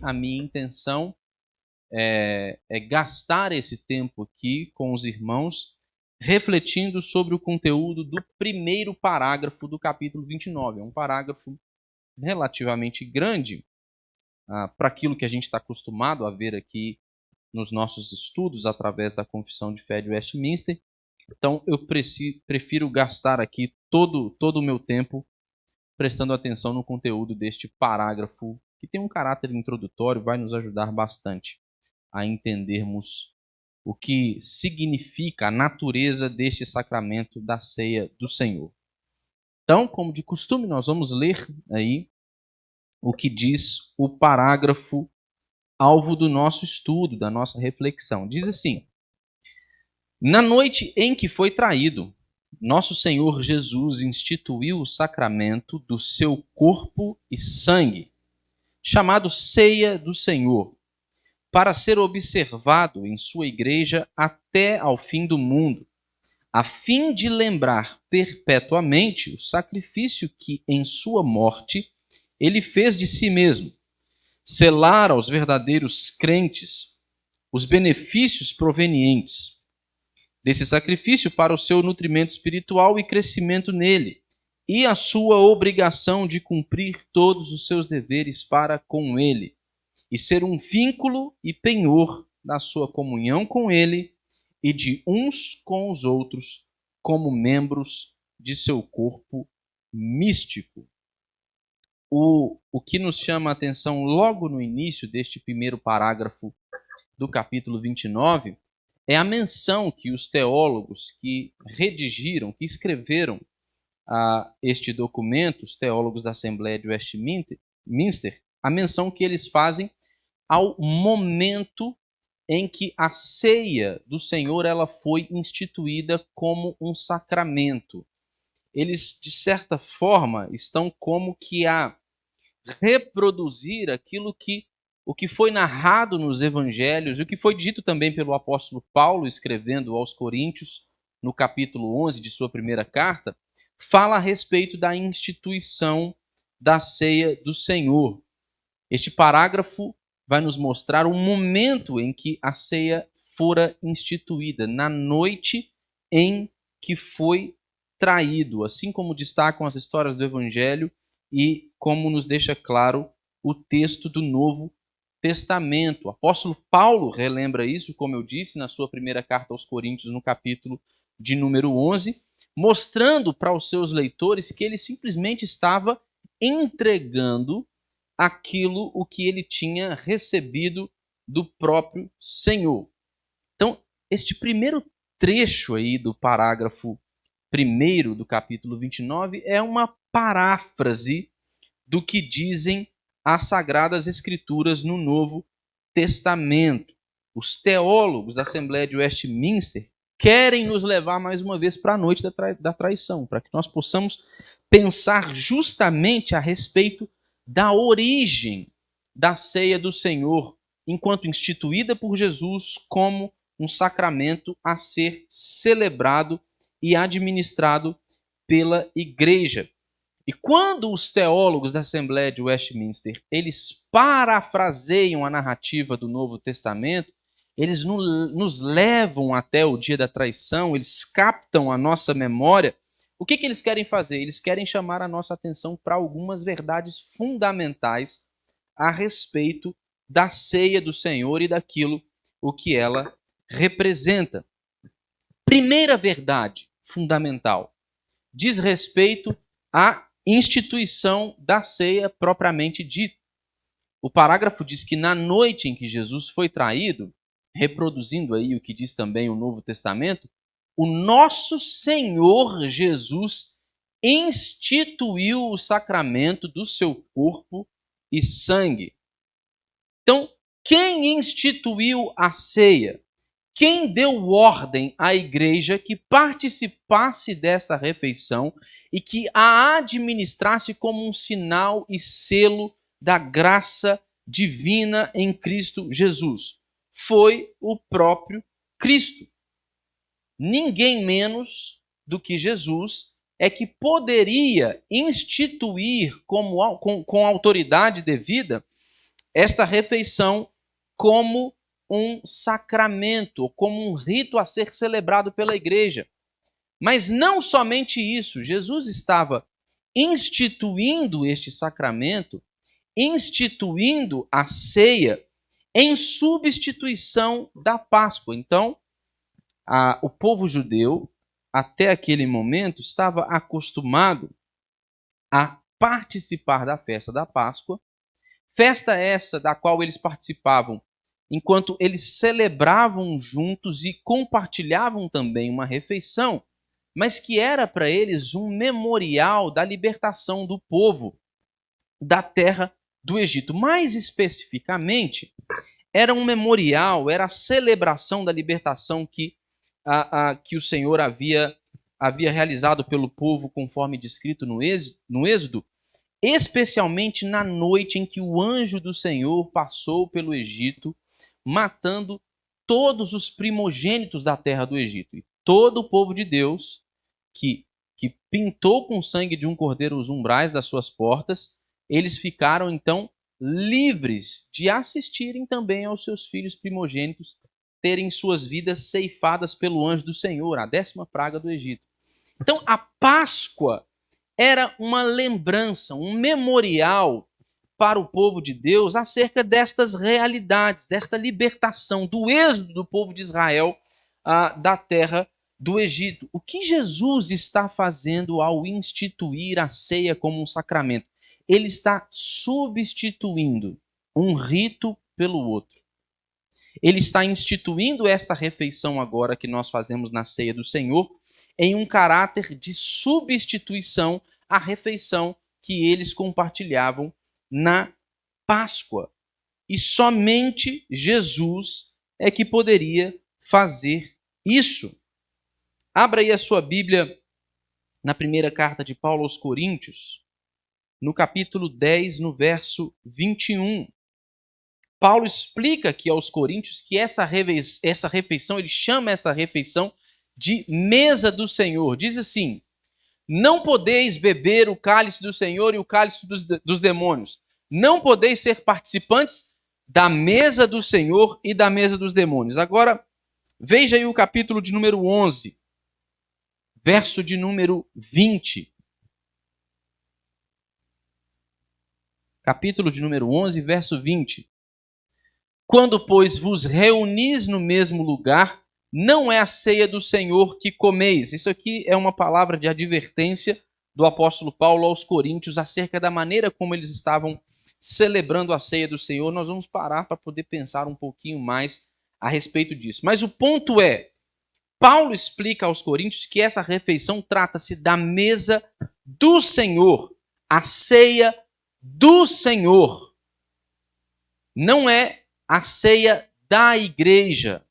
a minha intenção é gastar esse tempo aqui com os irmãos, refletindo sobre o conteúdo do primeiro parágrafo do capítulo 29. É um parágrafo relativamente grande para aquilo que a gente está acostumado a ver aqui nos nossos estudos através da Confissão de Fé de Westminster. Então, eu prefiro gastar aqui todo o meu tempo prestando atenção no conteúdo deste parágrafo, que tem um caráter introdutório, vai nos ajudar bastante a entendermos o que significa a natureza deste sacramento da ceia do Senhor. Então, como de costume, nós vamos ler aí o que diz o parágrafo alvo do nosso estudo, da nossa reflexão. Diz assim: na noite em que foi traído, nosso Senhor Jesus instituiu o sacramento do seu corpo e sangue, chamado Ceia do Senhor, para ser observado em sua igreja até ao fim do mundo, a fim de lembrar perpetuamente o sacrifício que, em sua morte, ele fez de si mesmo, selar aos verdadeiros crentes os benefícios provenientes desse sacrifício para o seu nutrimento espiritual e crescimento nele, e a sua obrigação de cumprir todos os seus deveres para com ele, e ser um vínculo e penhor da sua comunhão com ele e de uns com os outros, como membros de seu corpo místico. O que nos chama a atenção logo no início deste primeiro parágrafo do capítulo 29 é a menção que os teólogos que redigiram, que escreveram este documento, os teólogos da Assembleia de Westminster, a menção que eles fazem ao momento em que a ceia do Senhor ela foi instituída como um sacramento. Eles, de certa forma, estão como que a reproduzir o que foi narrado nos evangelhos, e o que foi dito também pelo apóstolo Paulo, escrevendo aos Coríntios, no capítulo 11 de sua primeira carta, fala a respeito da instituição da ceia do Senhor. Este parágrafo vai nos mostrar o momento em que a ceia fora instituída, na noite em que foi traído, assim como destacam as histórias do Evangelho e como nos deixa claro o texto do Novo Testamento. O apóstolo Paulo relembra isso, como eu disse, na sua primeira carta aos Coríntios, no capítulo de número 11, mostrando para os seus leitores que ele simplesmente estava entregando aquilo o que ele tinha recebido do próprio Senhor. Então, este primeiro trecho aí do parágrafo 1º do capítulo 29 é uma paráfrase do que dizem as Sagradas Escrituras no Novo Testamento. Os teólogos da Assembleia de Westminster querem nos levar mais uma vez para a noite da traição, para que nós possamos pensar justamente a respeito da origem da ceia do Senhor, enquanto instituída por Jesus como um sacramento a ser celebrado e administrado pela igreja. E quando os teólogos da Assembleia de Westminster, eles parafraseiam a narrativa do Novo Testamento, eles nos levam até o dia da traição, eles captam a nossa memória. O que eles querem fazer? Eles querem chamar a nossa atenção para algumas verdades fundamentais a respeito da ceia do Senhor e daquilo o que ela representa. Primeira verdade fundamental diz respeito à instituição da ceia propriamente dita. O parágrafo diz que na noite em que Jesus foi traído, reproduzindo aí o que diz também o Novo Testamento, o nosso Senhor Jesus instituiu o sacramento do seu corpo e sangue. Então, quem instituiu a ceia? Quem deu ordem à igreja que participasse dessa refeição e que a administrasse como um sinal e selo da graça divina em Cristo Jesus? Foi o próprio Cristo. Ninguém menos do que Jesus é que poderia instituir com autoridade devida esta refeição como um sacramento, como um rito a ser celebrado pela igreja. Mas não somente isso, Jesus estava instituindo este sacramento, instituindo a ceia em substituição da Páscoa. Então, o povo judeu, até aquele momento, estava acostumado a participar da festa da Páscoa, festa essa da qual eles participavam enquanto eles celebravam juntos e compartilhavam também uma refeição, mas que era para eles um memorial da libertação do povo da terra do Egito. Mais especificamente, era um memorial, era a celebração da libertação que o Senhor havia realizado pelo povo, conforme descrito no Êxodo, especialmente na noite em que o anjo do Senhor passou pelo Egito, matando todos os primogênitos da terra do Egito. E todo o povo de Deus, que pintou com o sangue de um cordeiro os umbrais das suas portas, eles ficaram então livres de assistirem também aos seus filhos primogênitos terem suas vidas ceifadas pelo anjo do Senhor, a 10ª praga do Egito. Então, a Páscoa era uma lembrança, um memorial para o povo de Deus acerca destas realidades, desta libertação, do êxodo do povo de Israel da terra do Egito. O que Jesus está fazendo ao instituir a ceia como um sacramento? Ele está substituindo um rito pelo outro. Ele está instituindo esta refeição agora que nós fazemos na ceia do Senhor em um caráter de substituição à refeição que eles compartilhavam na Páscoa. E somente Jesus é que poderia fazer isso. Abra aí a sua Bíblia na primeira carta de Paulo aos Coríntios, no capítulo 10, no verso 21. Paulo explica aqui aos coríntios que essa refeição, ele chama esta refeição de mesa do Senhor. Diz assim: não podeis beber o cálice do Senhor e o cálice dos demônios. Não podeis ser participantes da mesa do Senhor e da mesa dos demônios. Agora, veja aí o capítulo de número 11, verso de número 20. Capítulo de número 11, verso 20. Quando, pois, vos reunis no mesmo lugar, não é a ceia do Senhor que comeis. Isso aqui é uma palavra de advertência do apóstolo Paulo aos coríntios acerca da maneira como eles estavam celebrando a ceia do Senhor. Nós vamos parar para poder pensar um pouquinho mais a respeito disso. Mas o ponto é, Paulo explica aos coríntios que essa refeição trata-se da mesa do Senhor, a ceia do Senhor. Não é a ceia da igreja.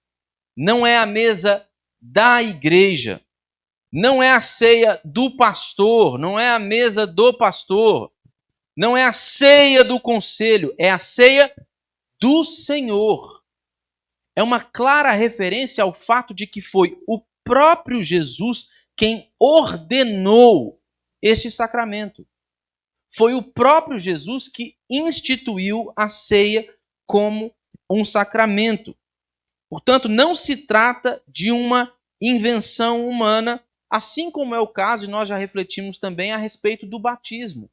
Não é a mesa da igreja. Não é a ceia do pastor. Não é a mesa do pastor. Não é a ceia do conselho. É a ceia do Senhor. É uma clara referência ao fato de que foi o próprio Jesus quem ordenou este sacramento. Foi o próprio Jesus que instituiu a ceia como um sacramento. Portanto, não se trata de uma invenção humana, assim como é o caso, e nós já refletimos também a respeito do batismo.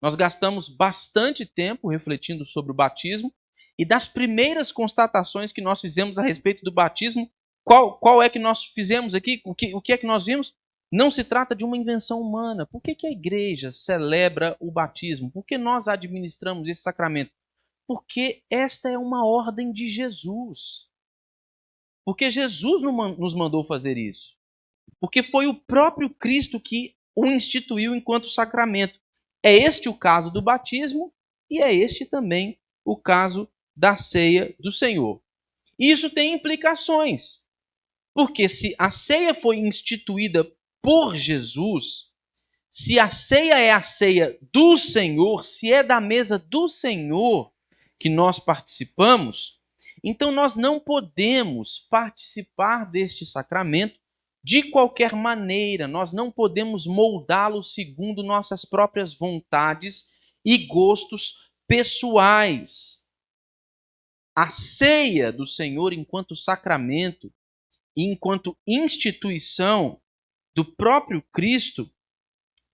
Nós gastamos bastante tempo refletindo sobre o batismo, e das primeiras constatações que nós fizemos a respeito do batismo, qual é que nós fizemos aqui? O que é que nós vimos? Não se trata de uma invenção humana. Por que a igreja celebra o batismo? Por que nós administramos esse sacramento? Porque esta é uma ordem de Jesus. Porque Jesus nos mandou fazer isso. Porque foi o próprio Cristo que o instituiu enquanto sacramento. É este o caso do batismo e é este também o caso da ceia do Senhor. Isso tem implicações. Porque se a ceia foi instituída por Jesus, se a ceia é a ceia do Senhor, se é da mesa do Senhor que nós participamos, então nós não podemos participar deste sacramento de qualquer maneira. Nós não podemos moldá-lo segundo nossas próprias vontades e gostos pessoais. a ceia do Senhor enquanto sacramento e enquanto instituição do próprio Cristo,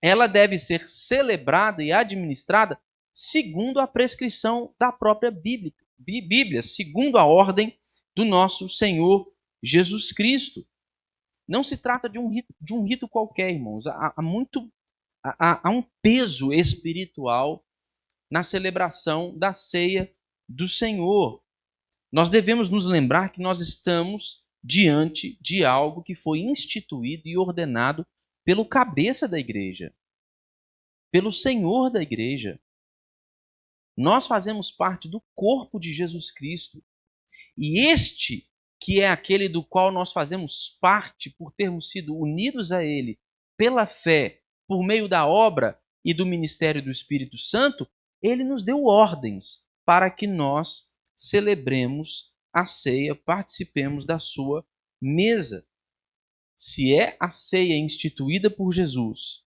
ela deve ser celebrada e administrada segundo a prescrição da própria Bíblia, segundo a ordem do nosso Senhor Jesus Cristo. Não se trata de um rito qualquer, irmãos. Há um peso espiritual na celebração da ceia do Senhor. Nós devemos nos lembrar que nós estamos diante de algo que foi instituído e ordenado pelo cabeça da igreja, pelo Senhor da igreja. Nós fazemos parte do corpo de Jesus Cristo. E este, que é aquele do qual nós fazemos parte por termos sido unidos a Ele pela fé, por meio da obra e do ministério do Espírito Santo, Ele nos deu ordens para que nós celebremos a ceia, participemos da sua mesa. Se é a ceia instituída por Jesus,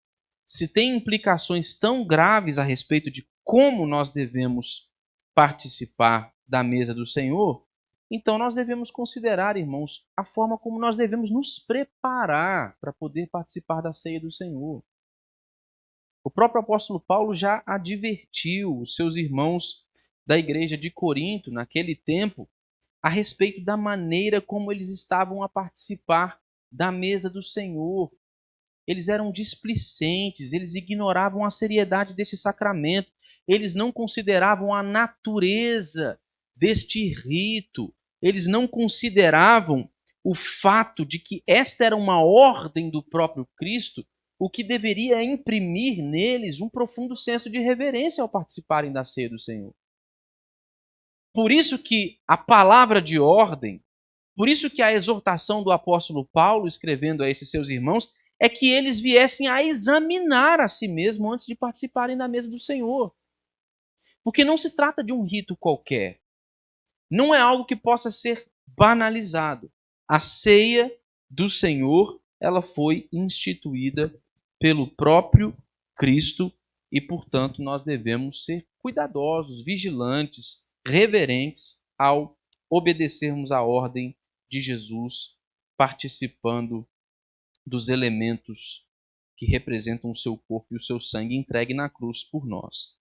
se tem implicações tão graves a respeito de como nós devemos participar da mesa do Senhor, então nós devemos considerar, irmãos, a forma como nós devemos nos preparar para poder participar da ceia do Senhor. O próprio apóstolo Paulo já advertiu os seus irmãos da igreja de Corinto, naquele tempo, a respeito da maneira como eles estavam a participar da mesa do Senhor. Eles eram displicentes, eles ignoravam a seriedade desse sacramento, eles não consideravam a natureza deste rito, eles não consideravam o fato de que esta era uma ordem do próprio Cristo, o que deveria imprimir neles um profundo senso de reverência ao participarem da ceia do Senhor. Por isso que a palavra de ordem, por isso que a exortação do apóstolo Paulo, escrevendo a esses seus irmãos, é que eles viessem a examinar a si mesmos antes de participarem da mesa do Senhor. Porque não se trata de um rito qualquer. Não é algo que possa ser banalizado. A ceia do Senhor, ela foi instituída pelo próprio Cristo e, portanto, nós devemos ser cuidadosos, vigilantes, reverentes ao obedecermos à ordem de Jesus, participando dos elementos que representam o seu corpo e o seu sangue entregue na cruz por nós.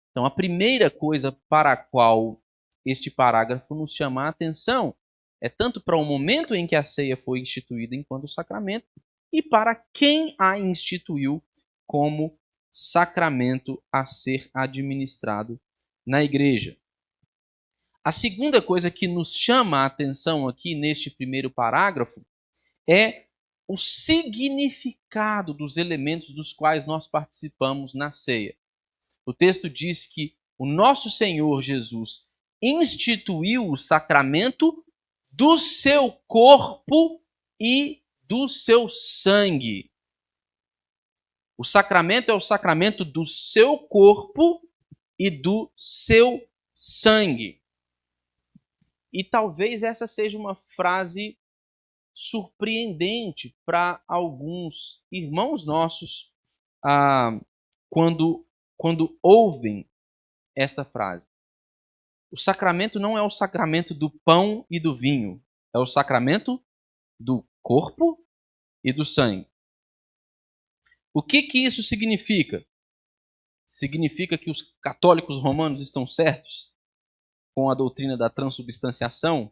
Então, a primeira coisa para a qual este parágrafo nos chama a atenção é tanto para o momento em que a ceia foi instituída enquanto sacramento e para quem a instituiu como sacramento a ser administrado na igreja. A segunda coisa que nos chama a atenção aqui neste primeiro parágrafo é o significado dos elementos dos quais nós participamos na ceia. O texto diz que o nosso Senhor Jesus instituiu o sacramento do seu corpo e do seu sangue. O sacramento é o sacramento do seu corpo e do seu sangue. E talvez essa seja uma frase surpreendente para alguns irmãos nossos quando ouvem esta frase. O sacramento não é o sacramento do pão e do vinho, é o sacramento do corpo e do sangue. O que isso significa? Significa que os católicos romanos estão certos com a doutrina da transubstanciação?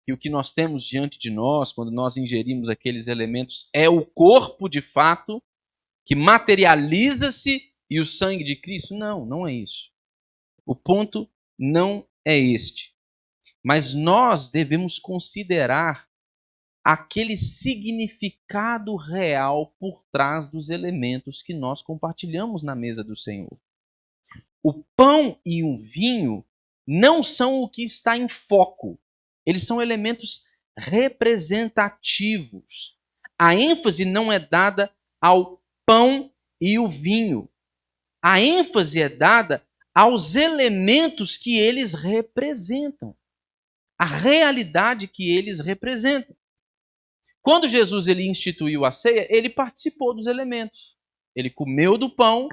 E o que nós temos diante de nós, quando nós ingerimos aqueles elementos, é o corpo de fato, que materializa-se, e o sangue de Cristo? Não, não é isso. O ponto não é este. Mas nós devemos considerar aquele significado real por trás dos elementos que nós compartilhamos na mesa do Senhor. O pão e o vinho não são o que está em foco. Eles são elementos representativos. A ênfase não é dada ao pão e o vinho. A ênfase é dada aos elementos que eles representam. A realidade que eles representam. Quando Jesus ele instituiu a ceia, ele participou dos elementos. Ele comeu do pão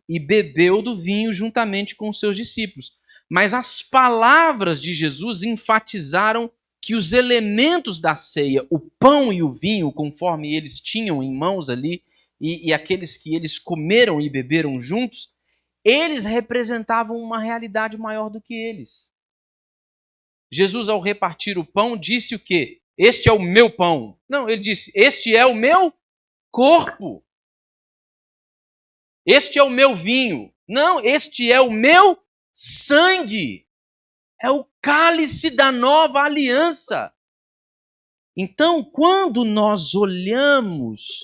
e bebeu do vinho juntamente com os seus discípulos. Mas as palavras de Jesus enfatizaram que os elementos da ceia, o pão e o vinho, conforme eles tinham em mãos ali, e aqueles que eles comeram e beberam juntos, eles representavam uma realidade maior do que eles. Jesus, ao repartir o pão, disse o quê? Este é o meu pão. Não, ele disse, este é o meu corpo. Este é o meu vinho. Não, este é o meu sangue. É o cálice da nova aliança. Então, quando nós olhamos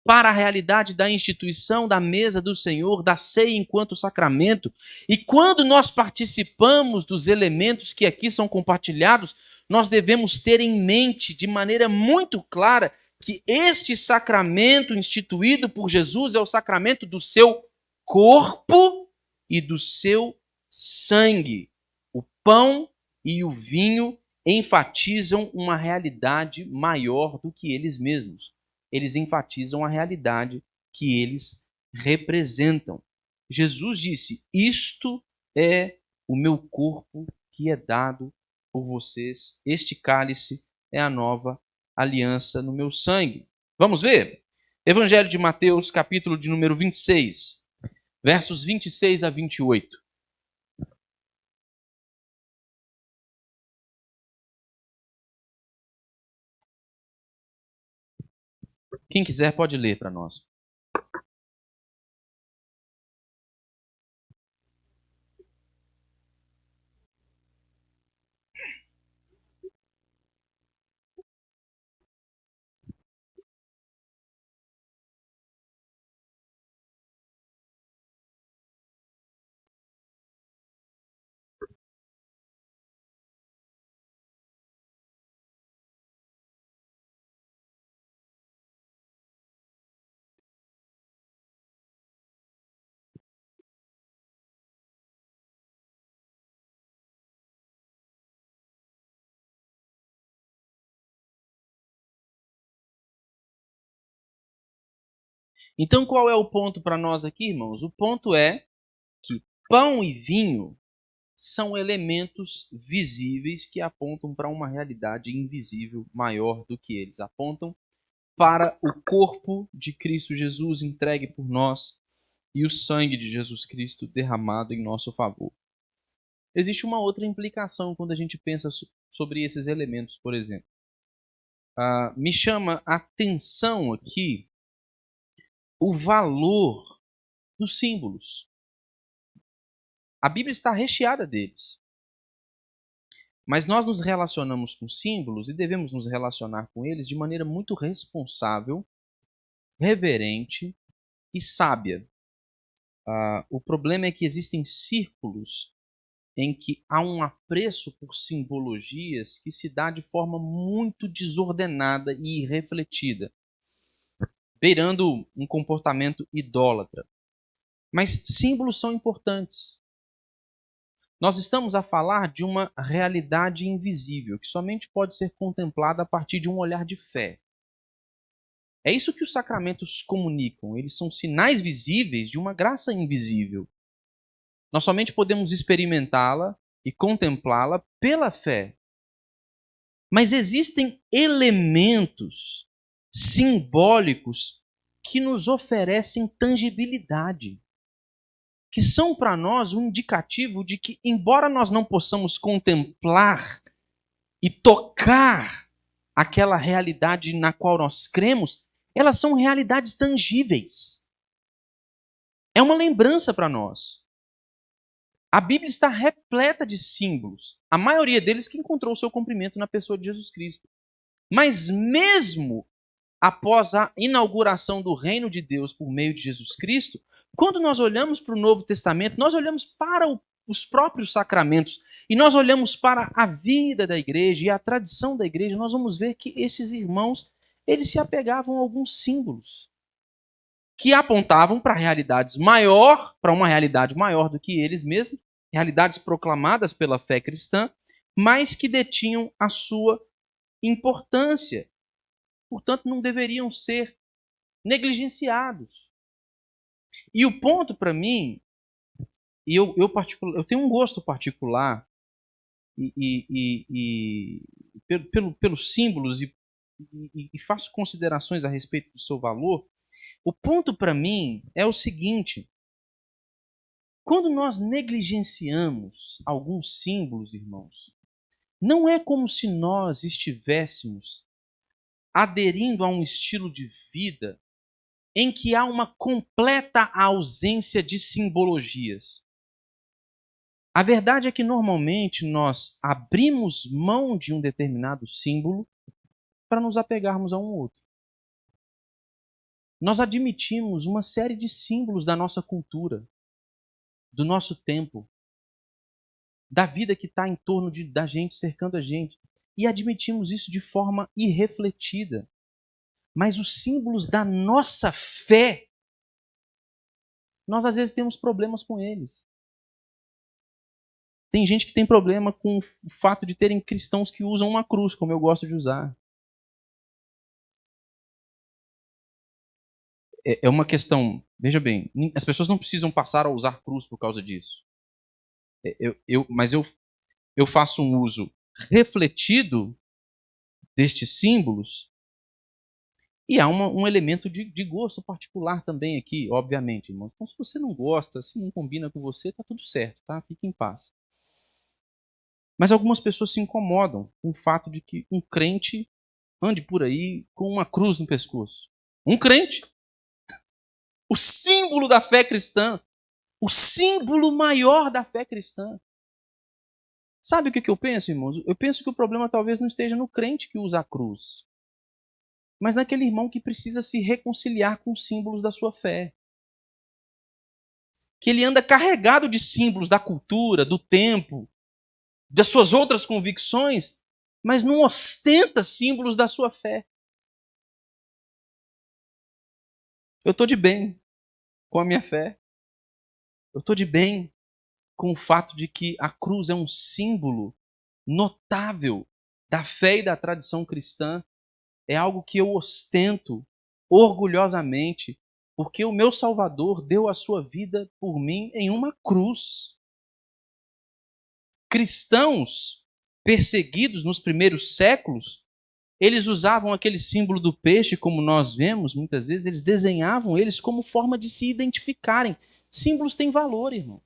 para a realidade da instituição da mesa do Senhor, da ceia enquanto sacramento, e quando nós participamos dos elementos que aqui são compartilhados, nós devemos ter em mente de maneira muito clara que este sacramento instituído por Jesus é o sacramento do seu corpo e do seu sangue. O pão e o vinho enfatizam uma realidade maior do que eles mesmos. Eles enfatizam a realidade que eles representam. Jesus disse: isto é o meu corpo que é dado por vocês. Este cálice é a nova aliança no meu sangue. Vamos ver? Evangelho de Mateus, capítulo de número 26, versos 26 a 28. Quem quiser pode ler para nós. Então, qual é o ponto para nós aqui, irmãos? O ponto é que pão e vinho são elementos visíveis que apontam para uma realidade invisível maior do que eles. Apontam para o corpo de Cristo Jesus entregue por nós e o sangue de Jesus Cristo derramado em nosso favor. Existe uma outra implicação quando a gente pensa sobre esses elementos, por exemplo. Me chama a atenção aqui o valor dos símbolos. A Bíblia está recheada deles. Mas nós nos relacionamos com símbolos e devemos nos relacionar com eles de maneira muito responsável, reverente e sábia. O problema é que existem círculos em que há um apreço por simbologias que se dá de forma muito desordenada e irrefletida, beirando um comportamento idólatra. Mas símbolos são importantes. Nós estamos a falar de uma realidade invisível, que somente pode ser contemplada a partir de um olhar de fé. É isso que os sacramentos comunicam. Eles são sinais visíveis de uma graça invisível. Nós somente podemos experimentá-la e contemplá-la pela fé. Mas existem elementos simbólicos que nos oferecem tangibilidade, que são para nós um indicativo de que, embora nós não possamos contemplar e tocar aquela realidade na qual nós cremos, elas são realidades tangíveis. É uma lembrança para nós. A Bíblia está repleta de símbolos, a maioria deles que encontrou o seu cumprimento na pessoa de Jesus Cristo. Mas mesmo após a inauguração do reino de Deus por meio de Jesus Cristo, quando nós olhamos para o Novo Testamento, nós olhamos para os próprios sacramentos e nós olhamos para a vida da igreja e a tradição da igreja, nós vamos ver que estes irmãos, eles se apegavam a alguns símbolos que apontavam para uma realidade maior do que eles mesmos, realidades proclamadas pela fé cristã, mas que detinham a sua importância. Portanto, não deveriam ser negligenciados. E o ponto para mim eu tenho um gosto particular pelos símbolos e faço considerações a respeito do seu valor. O ponto para mim é o seguinte: quando nós negligenciamos alguns símbolos, irmãos, não é como se nós estivéssemos aderindo a um estilo de vida em que há uma completa ausência de simbologias. A verdade é que normalmente nós abrimos mão de um determinado símbolo para nos apegarmos a um outro. Nós admitimos uma série de símbolos da nossa cultura, do nosso tempo, da vida que está em torno da gente, cercando a gente, e admitimos isso de forma irrefletida. Mas os símbolos da nossa fé, nós às vezes temos problemas com eles. Tem gente que tem problema com o fato de terem cristãos que usam uma cruz, como eu gosto de usar. É uma questão, veja bem, as pessoas não precisam passar a usar cruz por causa disso. Mas eu faço um uso refletido destes símbolos e há um elemento de gosto particular também aqui, obviamente, irmãos. Então, se você não gosta, se não combina com você, tá tudo certo, tá? Fique em paz. Mas algumas pessoas se incomodam com o fato de que um crente ande por aí com uma cruz no pescoço. Um crente. O símbolo da fé cristã. O símbolo maior da fé cristã. Sabe o que eu penso, irmãos? Eu penso que o problema talvez não esteja no crente que usa a cruz, mas naquele irmão que precisa se reconciliar com os símbolos da sua fé. Que ele anda carregado de símbolos da cultura, do tempo, das suas outras convicções, mas não ostenta símbolos da sua fé. Eu estou de bem com a minha fé. Eu estou de bem com o fato de que a cruz é um símbolo notável da fé e da tradição cristã. É algo que eu ostento orgulhosamente, porque o meu Salvador deu a sua vida por mim em uma cruz. Cristãos perseguidos nos primeiros séculos, eles usavam aquele símbolo do peixe, como nós vemos, muitas vezes, eles desenhavam eles como forma de se identificarem. Símbolos têm valor, irmãos.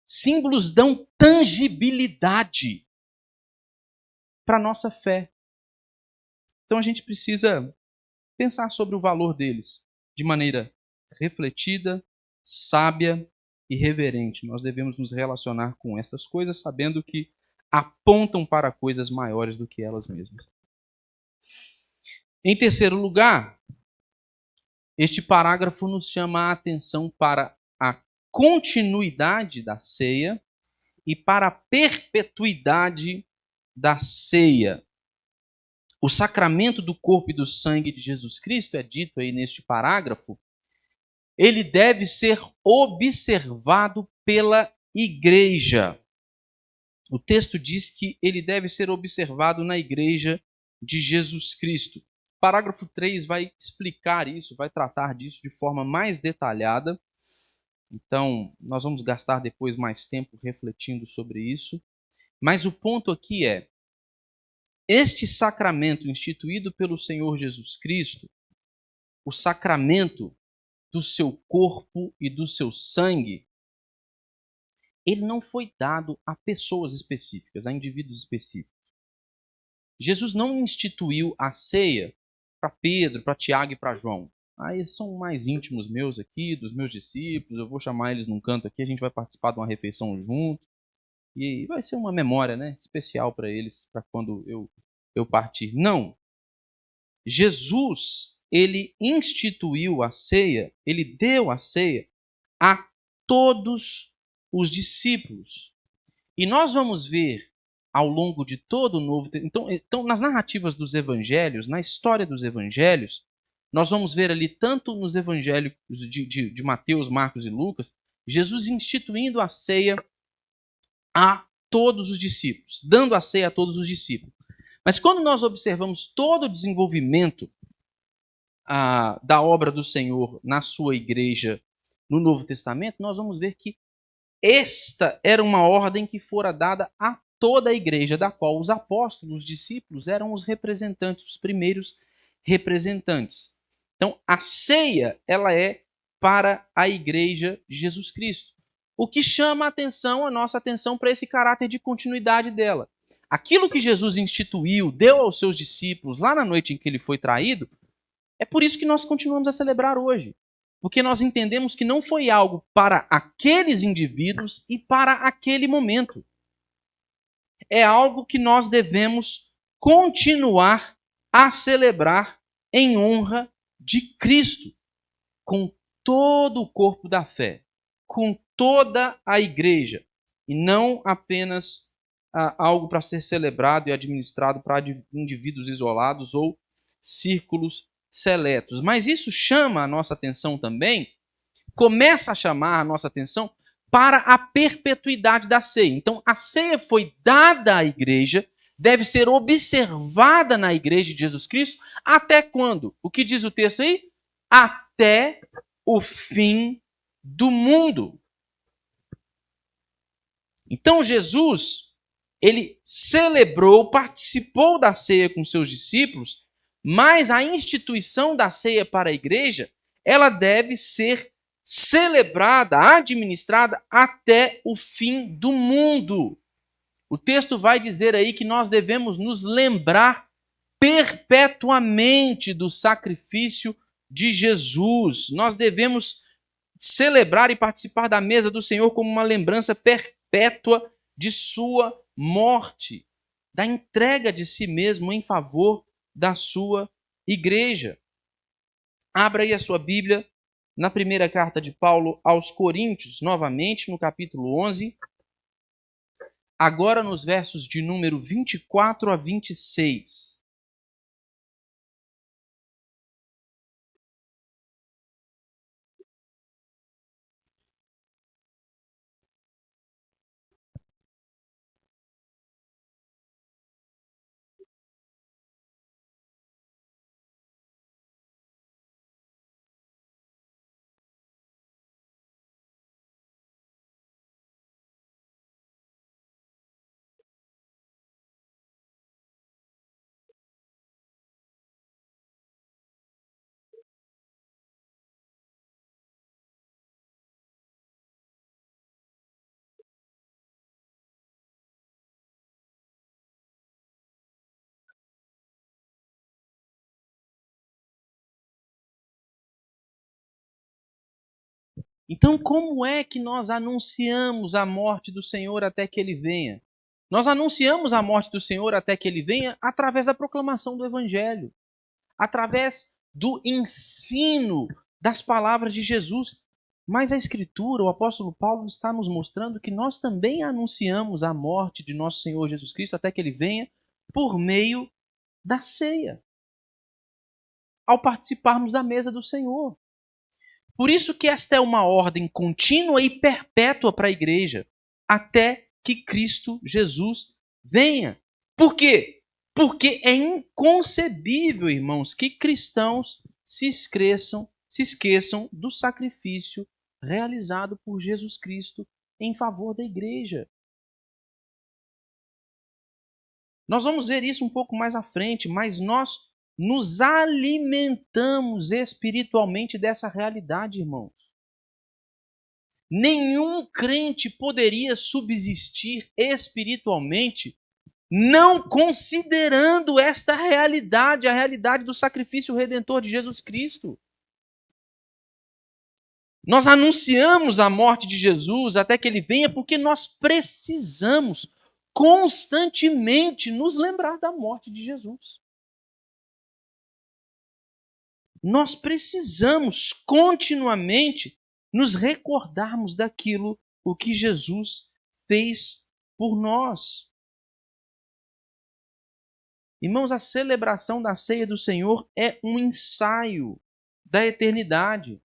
Símbolos dão tangibilidade para a nossa fé. Então a gente precisa pensar sobre o valor deles de maneira refletida, sábia e reverente. Nós devemos nos relacionar com essas coisas sabendo que apontam para coisas maiores do que elas mesmas. Em terceiro lugar, este parágrafo nos chama a atenção para a continuidade da ceia e para a perpetuidade da ceia. O sacramento do corpo e do sangue de Jesus Cristo, é dito aí neste parágrafo, ele deve ser observado pela igreja. O texto diz que ele deve ser observado na igreja de Jesus Cristo. O parágrafo 3 vai explicar isso, vai tratar disso de forma mais detalhada. Então, nós vamos gastar depois mais tempo refletindo sobre isso. Mas o ponto aqui é: este sacramento instituído pelo Senhor Jesus Cristo, o sacramento do seu corpo e do seu sangue, ele não foi dado a pessoas específicas, a indivíduos específicos. Jesus não instituiu a ceia para Pedro, para Tiago e para João. Eles são mais íntimos meus aqui, dos meus discípulos, eu vou chamar eles num canto aqui, a gente vai participar de uma refeição junto. E vai ser uma memória, né, especial para eles, para quando eu partir. Não. Jesus, ele instituiu a ceia, ele deu a ceia a todos os discípulos. E nós vamos ver ao longo de todo o Novo Testamento. Então, nas narrativas dos evangelhos, na história dos evangelhos, nós vamos ver ali, tanto nos evangelhos de Mateus, Marcos e Lucas, Jesus instituindo a ceia a todos os discípulos, dando a ceia a todos os discípulos. Mas quando nós observamos todo o desenvolvimento da obra do Senhor na sua igreja no Novo Testamento, nós vamos ver que esta era uma ordem que fora dada a toda a igreja, da qual os apóstolos, os discípulos, eram os representantes, os primeiros representantes. Então, a ceia, ela é para a igreja de Jesus Cristo. O que chama a nossa atenção para esse caráter de continuidade dela. Aquilo que Jesus instituiu, deu aos seus discípulos lá na noite em que ele foi traído, é por isso que nós continuamos a celebrar hoje. Porque nós entendemos que não foi algo para aqueles indivíduos e para aquele momento. É algo que nós devemos continuar a celebrar em honra de Cristo, com todo o corpo da fé, com toda a igreja, e não apenas algo para ser celebrado e administrado para indivíduos isolados ou círculos seletos. Mas isso chama a nossa atenção também, começa a chamar a nossa atenção para a perpetuidade da ceia. Então, a ceia foi dada à igreja, deve ser observada na igreja de Jesus Cristo, até quando? O que diz o texto aí? Até o fim do mundo. Então, Jesus, ele celebrou, participou da ceia com seus discípulos, mas a instituição da ceia para a igreja, ela deve ser celebrada, administrada até o fim do mundo. O texto vai dizer aí que nós devemos nos lembrar perpetuamente do sacrifício de Jesus. Nós devemos celebrar e participar da mesa do Senhor como uma lembrança perpétua de sua morte, da entrega de si mesmo em favor da sua igreja. Abra aí a sua Bíblia na primeira carta de Paulo aos Coríntios, novamente, no capítulo 11, agora nos versos de número 24 a 26. Então, como é que nós anunciamos a morte do Senhor até que ele venha? Nós anunciamos a morte do Senhor até que ele venha através da proclamação do Evangelho, através do ensino das palavras de Jesus. Mas a Escritura, o apóstolo Paulo está nos mostrando que nós também anunciamos a morte de nosso Senhor Jesus Cristo até que ele venha por meio da ceia, ao participarmos da mesa do Senhor. Por isso que esta é uma ordem contínua e perpétua para a igreja, até que Cristo Jesus venha. Por quê? Porque é inconcebível, irmãos, que cristãos se esqueçam do sacrifício realizado por Jesus Cristo em favor da igreja. Nós vamos ver isso um pouco mais à frente, mas nós nos alimentamos espiritualmente dessa realidade, irmãos. Nenhum crente poderia subsistir espiritualmente não considerando esta realidade, a realidade do sacrifício redentor de Jesus Cristo. Nós anunciamos a morte de Jesus até que ele venha porque nós precisamos constantemente nos lembrar da morte de Jesus. Nós precisamos continuamente nos recordarmos daquilo o que Jesus fez por nós. Irmãos, a celebração da ceia do Senhor é um ensaio da eternidade.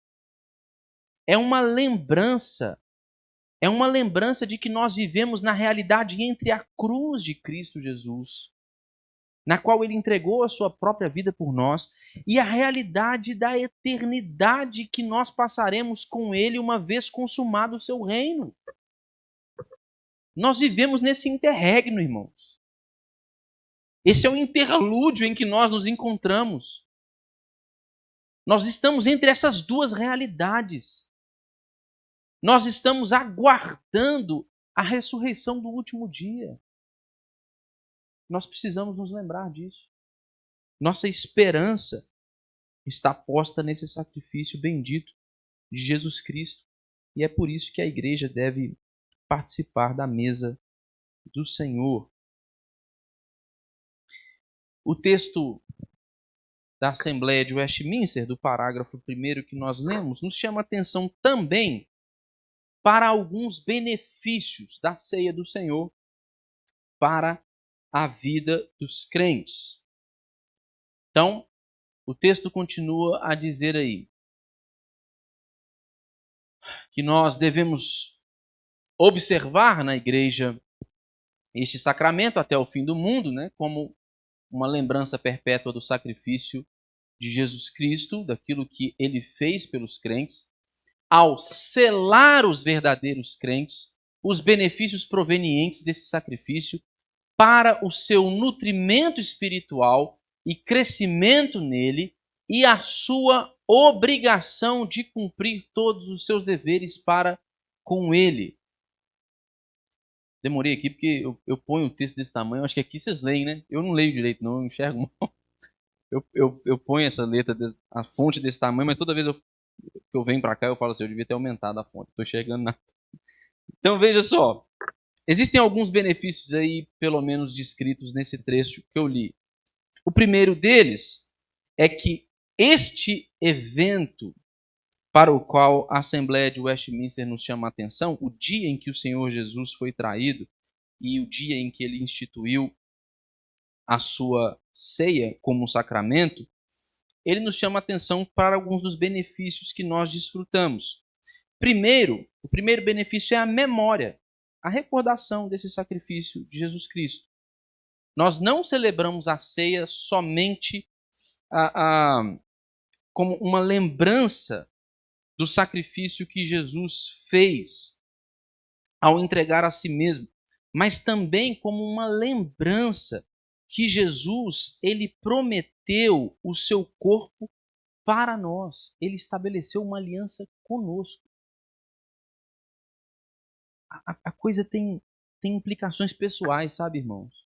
É uma lembrança de que nós vivemos na realidade entre a cruz de Cristo Jesus na qual ele entregou a sua própria vida por nós, e a realidade da eternidade que nós passaremos com ele uma vez consumado o seu reino. Nós vivemos nesse interregno, irmãos. Esse é o interlúdio em que nós nos encontramos. Nós estamos entre essas duas realidades. Nós estamos aguardando a ressurreição do último dia. Nós precisamos nos lembrar disso. Nossa esperança está posta nesse sacrifício bendito de Jesus Cristo. E é por isso que a igreja deve participar da mesa do Senhor. O texto da Assembleia de Westminster, do parágrafo 1º que nós lemos, nos chama atenção também para alguns benefícios da ceia do Senhor para a vida dos crentes. Então, o texto continua a dizer aí que nós devemos observar na igreja este sacramento até o fim do mundo, né, como uma lembrança perpétua do sacrifício de Jesus Cristo, daquilo que ele fez pelos crentes, ao selar os verdadeiros crentes, os benefícios provenientes desse sacrifício para o seu nutrimento espiritual e crescimento nele e a sua obrigação de cumprir todos os seus deveres para com ele. Demorei aqui porque eu ponho um texto desse tamanho, acho que aqui vocês leem, né? Eu não leio direito, não, eu enxergo mal. Eu ponho essa letra, a fonte desse tamanho, mas toda vez que eu venho para cá eu falo assim, eu devia ter aumentado a fonte, não estou enxergando nada. Então veja só, existem alguns benefícios aí, pelo menos descritos nesse trecho que eu li. O primeiro deles é que este evento para o qual a Assembleia de Westminster nos chama a atenção, o dia em que o Senhor Jesus foi traído e o dia em que ele instituiu a sua ceia como um sacramento, ele nos chama a atenção para alguns dos benefícios que nós desfrutamos. Primeiro, o primeiro benefício é a memória, a recordação desse sacrifício de Jesus Cristo. Nós não celebramos a ceia somente como uma lembrança do sacrifício que Jesus fez ao entregar a si mesmo, mas também como uma lembrança que Jesus, ele prometeu o seu corpo para nós. Ele estabeleceu uma aliança conosco. A coisa tem implicações pessoais, sabe, irmãos?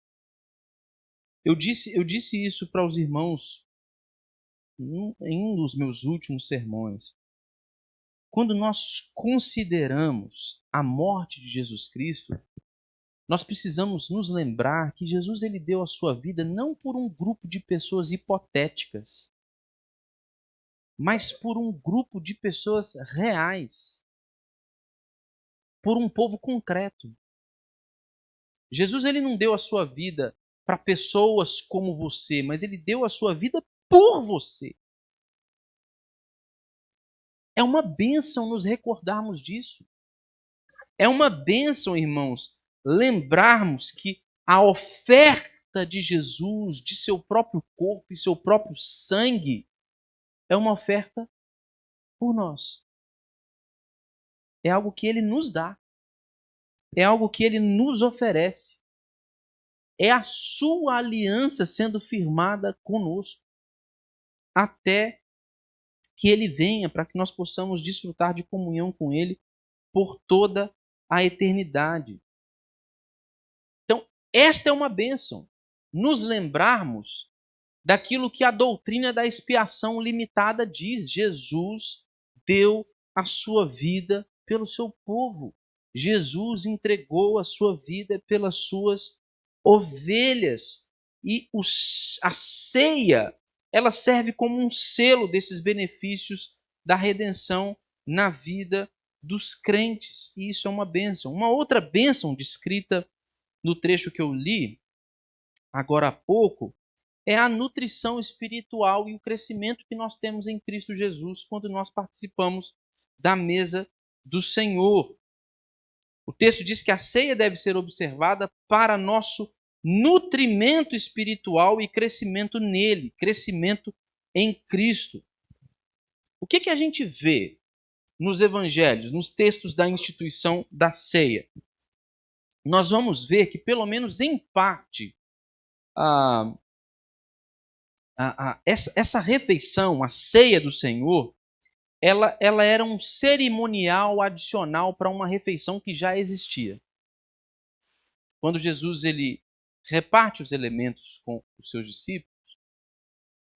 Eu disse isso para os irmãos em um dos meus últimos sermões. Quando nós consideramos a morte de Jesus Cristo, nós precisamos nos lembrar que Jesus ele deu a sua vida não por um grupo de pessoas hipotéticas, mas por um grupo de pessoas reais, por um povo concreto. Jesus ele não deu a sua vida para pessoas como você, mas ele deu a sua vida por você. É uma bênção nos recordarmos disso. É uma bênção, irmãos, lembrarmos que a oferta de Jesus, de seu próprio corpo e seu próprio sangue, é uma oferta por nós. É algo que ele nos dá. É algo que ele nos oferece. É a sua aliança sendo firmada conosco, até que ele venha, para que nós possamos desfrutar de comunhão com ele por toda a eternidade. Então, esta é uma bênção, nos lembrarmos daquilo que a doutrina da expiação limitada diz. Jesus deu a sua vida pelo seu povo. Jesus entregou a sua vida pelas suas ovelhas. E a ceia, ela serve como um selo desses benefícios da redenção na vida dos crentes. E isso é uma bênção. Uma outra bênção descrita no trecho que eu li agora há pouco é a nutrição espiritual e o crescimento que nós temos em Cristo Jesus quando nós participamos da mesa do Senhor. O texto diz que a ceia deve ser observada para nosso nutrimento espiritual e crescimento nele, crescimento em Cristo. O que a gente vê nos evangelhos, nos textos da instituição da ceia? Nós vamos ver que, pelo menos em parte, essa refeição, a ceia do Senhor, ela era um cerimonial adicional para uma refeição que já existia. Quando Jesus ele reparte os elementos com os seus discípulos,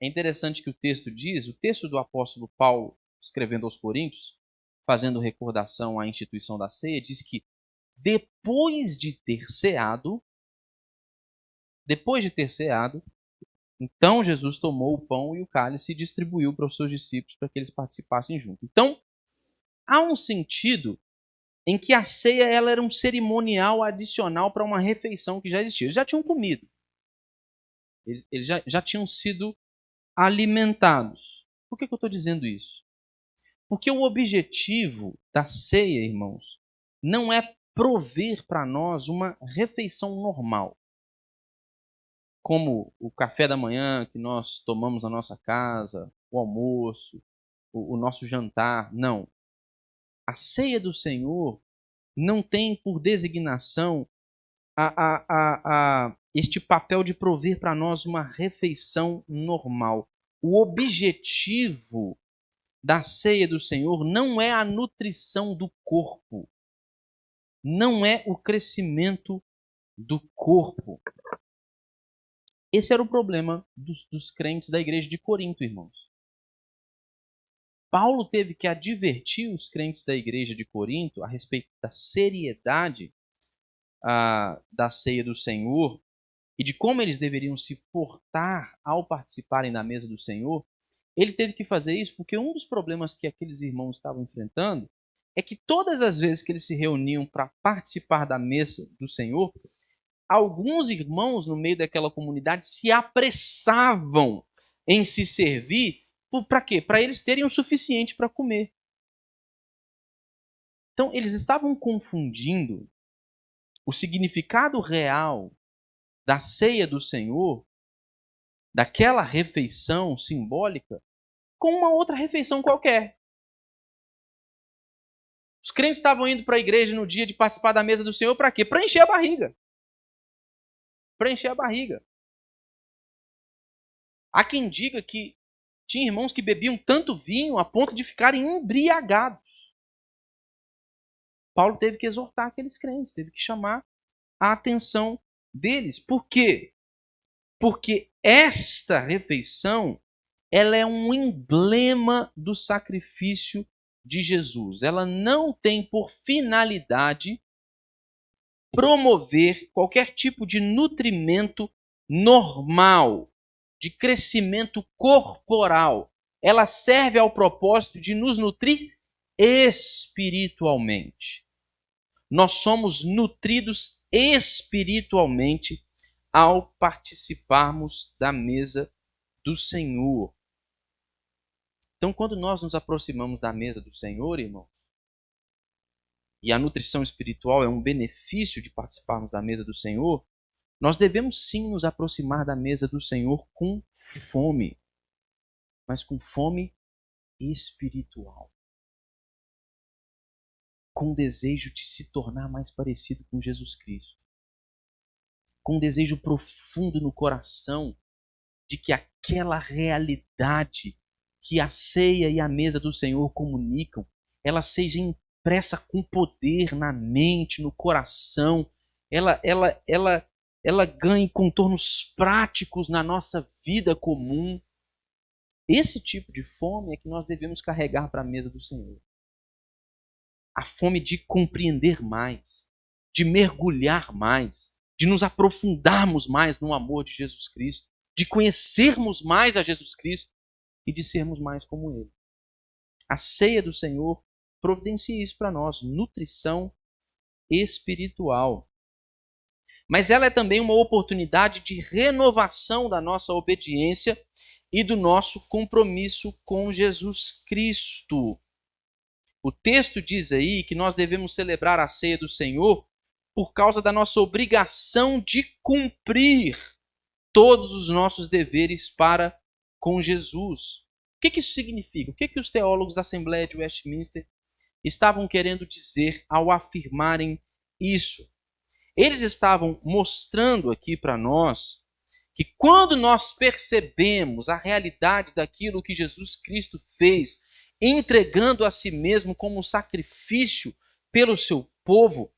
é interessante que o texto diz, o texto do apóstolo Paulo, escrevendo aos Coríntios, fazendo recordação à instituição da ceia, diz que depois de ter ceado, então Jesus tomou o pão e o cálice e distribuiu para os seus discípulos para que eles participassem junto. Então, há um sentido em que a ceia ela era um cerimonial adicional para uma refeição que já existia. Eles já tinham comido. Eles já tinham sido alimentados. Por que eu estou dizendo isso? Porque o objetivo da ceia, irmãos, não é prover para nós uma refeição normal, como o café da manhã que nós tomamos na nossa casa, o almoço, o nosso jantar. Não. A ceia do Senhor não tem por designação este papel de prover para nós uma refeição normal. O objetivo da ceia do Senhor não é a nutrição do corpo, não é o crescimento do corpo. Esse era o problema dos crentes da igreja de Corinto, irmãos. Paulo teve que advertir os crentes da igreja de Corinto a respeito da seriedade da ceia do Senhor e de como eles deveriam se portar ao participarem da mesa do Senhor. Ele teve que fazer isso porque um dos problemas que aqueles irmãos estavam enfrentando é que todas as vezes que eles se reuniam para participar da mesa do Senhor, alguns irmãos no meio daquela comunidade se apressavam em se servir. Para quê? Para eles terem o suficiente para comer. Então, eles estavam confundindo o significado real da ceia do Senhor, daquela refeição simbólica, com uma outra refeição qualquer. Os crentes estavam indo para a igreja no dia de participar da mesa do Senhor para quê? Para encher a barriga. Para encher a barriga. Há quem diga que tinha irmãos que bebiam tanto vinho a ponto de ficarem embriagados. Paulo teve que exortar aqueles crentes, teve que chamar a atenção deles. Por quê? Porque esta refeição ela é um emblema do sacrifício de Jesus. Ela não tem por finalidade promover qualquer tipo de nutrimento normal, de crescimento corporal. Ela serve ao propósito de nos nutrir espiritualmente. Nós somos nutridos espiritualmente ao participarmos da mesa do Senhor. Então, quando nós nos aproximamos da mesa do Senhor, irmãos, e a nutrição espiritual é um benefício de participarmos da mesa do Senhor, nós devemos sim nos aproximar da mesa do Senhor com fome, mas com fome espiritual. Com desejo de se tornar mais parecido com Jesus Cristo. Com um desejo profundo no coração de que aquela realidade que a ceia e a mesa do Senhor comunicam, ela seja impressa com poder na mente, no coração, ela ganhe contornos práticos na nossa vida comum. Esse tipo de fome é que nós devemos carregar para a mesa do Senhor. A fome de compreender mais, de mergulhar mais, de nos aprofundarmos mais no amor de Jesus Cristo, de conhecermos mais a Jesus Cristo e de sermos mais como Ele. A ceia do Senhor providencia isso para nós, nutrição espiritual. Mas ela é também uma oportunidade de renovação da nossa obediência e do nosso compromisso com Jesus Cristo. O texto diz aí que nós devemos celebrar a ceia do Senhor por causa da nossa obrigação de cumprir todos os nossos deveres para com Jesus. O que isso significa? O que os teólogos da Assembleia de Westminster estavam querendo dizer ao afirmarem isso? Eles estavam mostrando aqui para nós que quando nós percebemos a realidade daquilo que Jesus Cristo fez, entregando a si mesmo como um sacrifício pelo seu povo,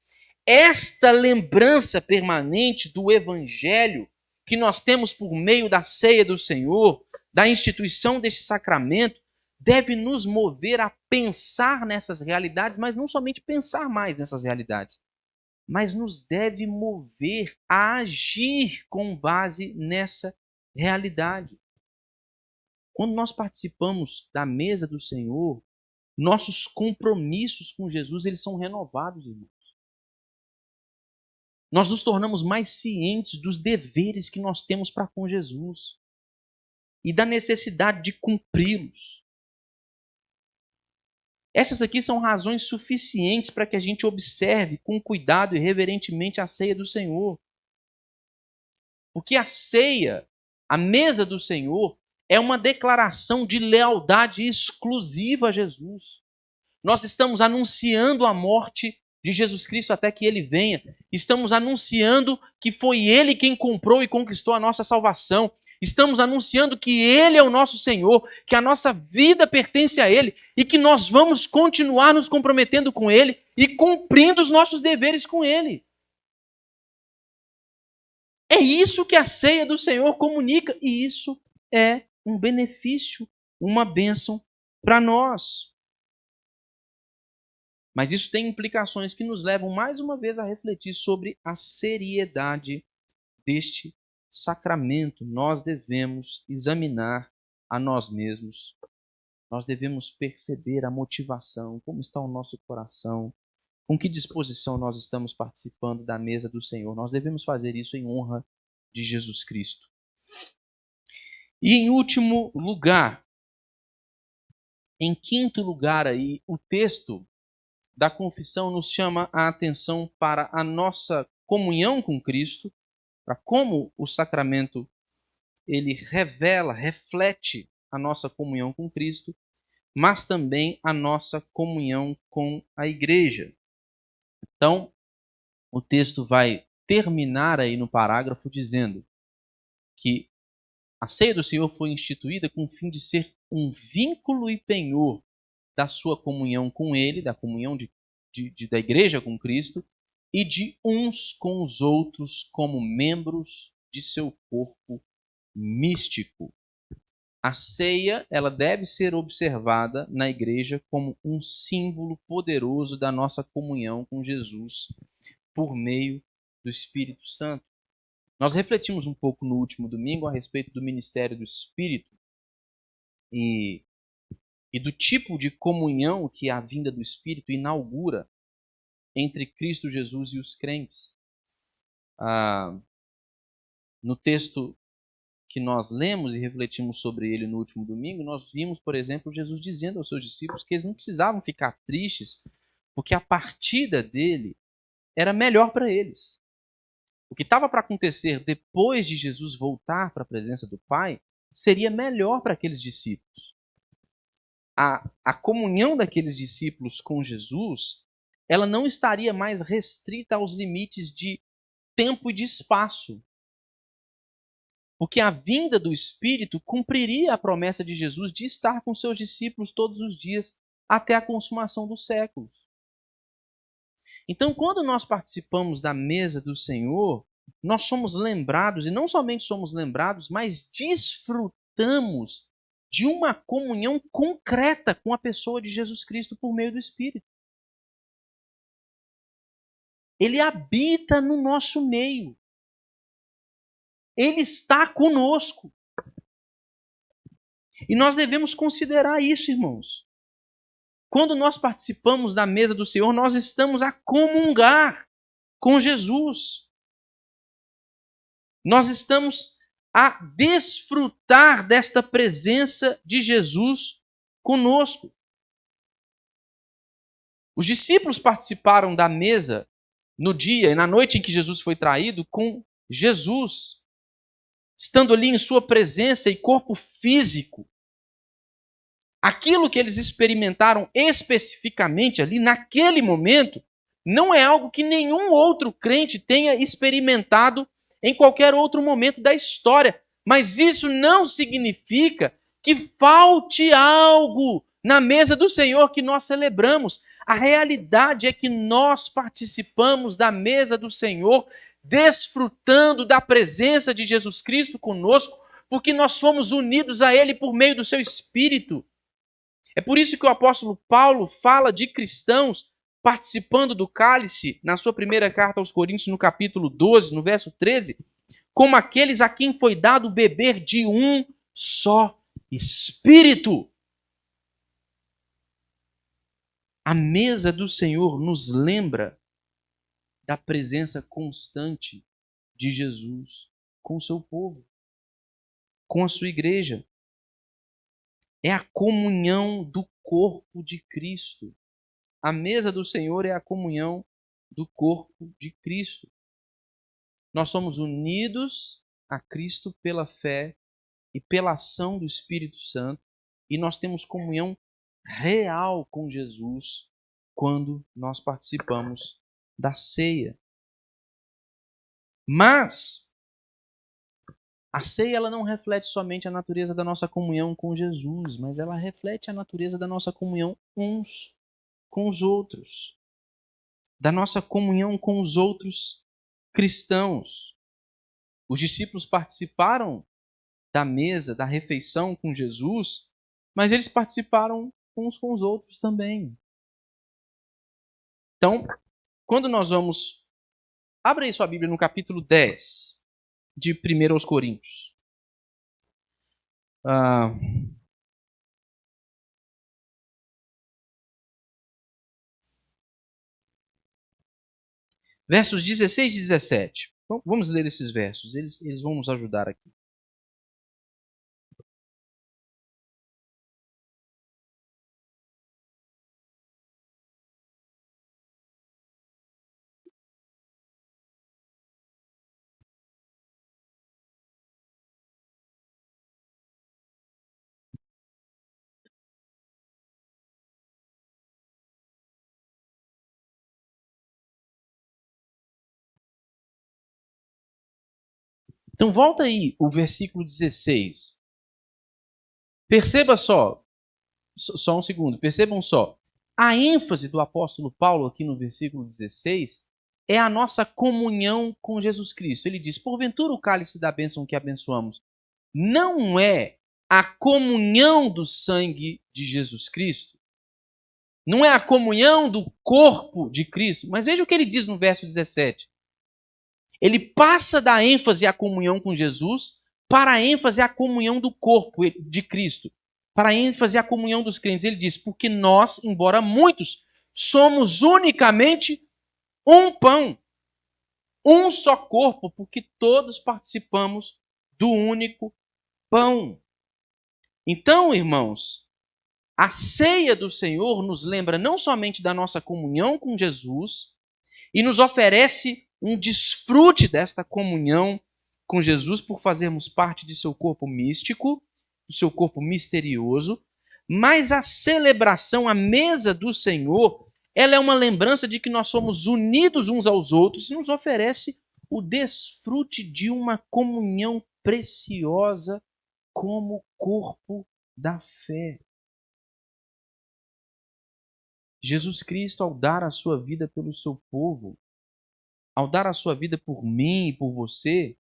esta lembrança permanente do Evangelho que nós temos por meio da ceia do Senhor, da instituição deste sacramento, deve nos mover a pensar nessas realidades, mas não somente pensar mais nessas realidades, mas nos deve mover a agir com base nessa realidade. Quando nós participamos da mesa do Senhor, nossos compromissos com Jesus, eles são renovados, irmãos. Nós nos tornamos mais cientes dos deveres que nós temos para com Jesus e da necessidade de cumpri-los. Essas aqui são razões suficientes para que a gente observe com cuidado e reverentemente a ceia do Senhor. Porque a ceia, a mesa do Senhor, é uma declaração de lealdade exclusiva a Jesus. Nós estamos anunciando a morte de Jesus Cristo até que Ele venha. Estamos anunciando que foi Ele quem comprou e conquistou a nossa salvação. Estamos anunciando que Ele é o nosso Senhor, que a nossa vida pertence a Ele e que nós vamos continuar nos comprometendo com Ele e cumprindo os nossos deveres com Ele. É isso que a ceia do Senhor comunica e isso é um benefício, uma bênção para nós. Mas isso tem implicações que nos levam mais uma vez a refletir sobre a seriedade deste sacramento. Nós devemos examinar a nós mesmos. Nós devemos perceber a motivação, como está o nosso coração, com que disposição nós estamos participando da mesa do Senhor. Nós devemos fazer isso em honra de Jesus Cristo. E em último lugar, em quinto lugar aí, o texto da confissão nos chama a atenção para a nossa comunhão com Cristo, para como o sacramento ele revela, reflete a nossa comunhão com Cristo, mas também a nossa comunhão com a igreja. Então, o texto vai terminar aí no parágrafo dizendo que a ceia do Senhor foi instituída com o fim de ser um vínculo e penhor da sua comunhão com Ele, da comunhão da igreja com Cristo, e de uns com os outros como membros de seu corpo místico. A ceia, ela deve ser observada na igreja como um símbolo poderoso da nossa comunhão com Jesus por meio do Espírito Santo. Nós refletimos um pouco no último domingo a respeito do ministério do Espírito e do tipo de comunhão que a vinda do Espírito inaugura entre Cristo Jesus e os crentes. No texto que nós lemos e refletimos sobre ele no último domingo, nós vimos, por exemplo, Jesus dizendo aos seus discípulos que eles não precisavam ficar tristes, porque a partida dele era melhor para eles. O que estava para acontecer depois de Jesus voltar para a presença do Pai seria melhor para aqueles discípulos. A comunhão daqueles discípulos com Jesus, ela não estaria mais restrita aos limites de tempo e de espaço. Porque a vinda do Espírito cumpriria a promessa de Jesus de estar com seus discípulos todos os dias até a consumação dos séculos. Então, quando nós participamos da mesa do Senhor, nós somos lembrados, e não somente somos lembrados, mas desfrutamos de uma comunhão concreta com a pessoa de Jesus Cristo por meio do Espírito. Ele habita no nosso meio. Ele está conosco. E nós devemos considerar isso, irmãos. Quando nós participamos da mesa do Senhor, nós estamos a comungar com Jesus. Nós estamos a desfrutar desta presença de Jesus conosco. Os discípulos participaram da mesa no dia e na noite em que Jesus foi traído, com Jesus, estando ali em sua presença e corpo físico. Aquilo que eles experimentaram especificamente ali, naquele momento, não é algo que nenhum outro crente tenha experimentado em qualquer outro momento da história. Mas isso não significa que falte algo na mesa do Senhor que nós celebramos. A realidade é que nós participamos da mesa do Senhor, desfrutando da presença de Jesus Cristo conosco, porque nós fomos unidos a Ele por meio do seu Espírito. É por isso que o apóstolo Paulo fala de cristãos participando do cálice, na sua primeira carta aos Coríntios, no capítulo 12, no verso 13, como aqueles a quem foi dado beber de um só Espírito. A mesa do Senhor nos lembra da presença constante de Jesus com o seu povo, com a sua igreja. É a comunhão do corpo de Cristo. A mesa do Senhor é a comunhão do corpo de Cristo. Nós somos unidos a Cristo pela fé e pela ação do Espírito Santo, e nós temos comunhão real com Jesus quando nós participamos da ceia. Mas a ceia ela não reflete somente a natureza da nossa comunhão com Jesus, mas ela reflete a natureza da nossa comunhão uns com os outros, da nossa comunhão com os outros cristãos. Os discípulos participaram da mesa, da refeição com Jesus, mas eles participaram uns com os outros também. Então, quando nós vamos... Abra aí sua Bíblia no capítulo 10 de 1 aos Coríntios. Versos 16 e 17. Vamos ler esses versos, eles vão nos ajudar aqui. Então volta aí o versículo 16. Perceba só um segundo, percebam só. A ênfase do apóstolo Paulo aqui no versículo 16 é a nossa comunhão com Jesus Cristo. Ele diz, porventura o cálice da bênção que abençoamos não é a comunhão do sangue de Jesus Cristo? Não é a comunhão do corpo de Cristo? Mas veja o que ele diz no verso 17. Ele passa da ênfase à comunhão com Jesus para a ênfase à comunhão do corpo de Cristo, para a ênfase à comunhão dos crentes. Ele diz, porque nós, embora muitos, somos unicamente um pão, um só corpo, porque todos participamos do único pão. Então, irmãos, a ceia do Senhor nos lembra não somente da nossa comunhão com Jesus e nos oferece um desfrute desta comunhão com Jesus por fazermos parte de seu corpo místico, do seu corpo misterioso, mas a celebração, a mesa do Senhor, ela é uma lembrança de que nós somos unidos uns aos outros e nos oferece o desfrute de uma comunhão preciosa como corpo da fé. Jesus Cristo, ao dar a sua vida pelo seu povo, ao dar a sua vida por mim e por você,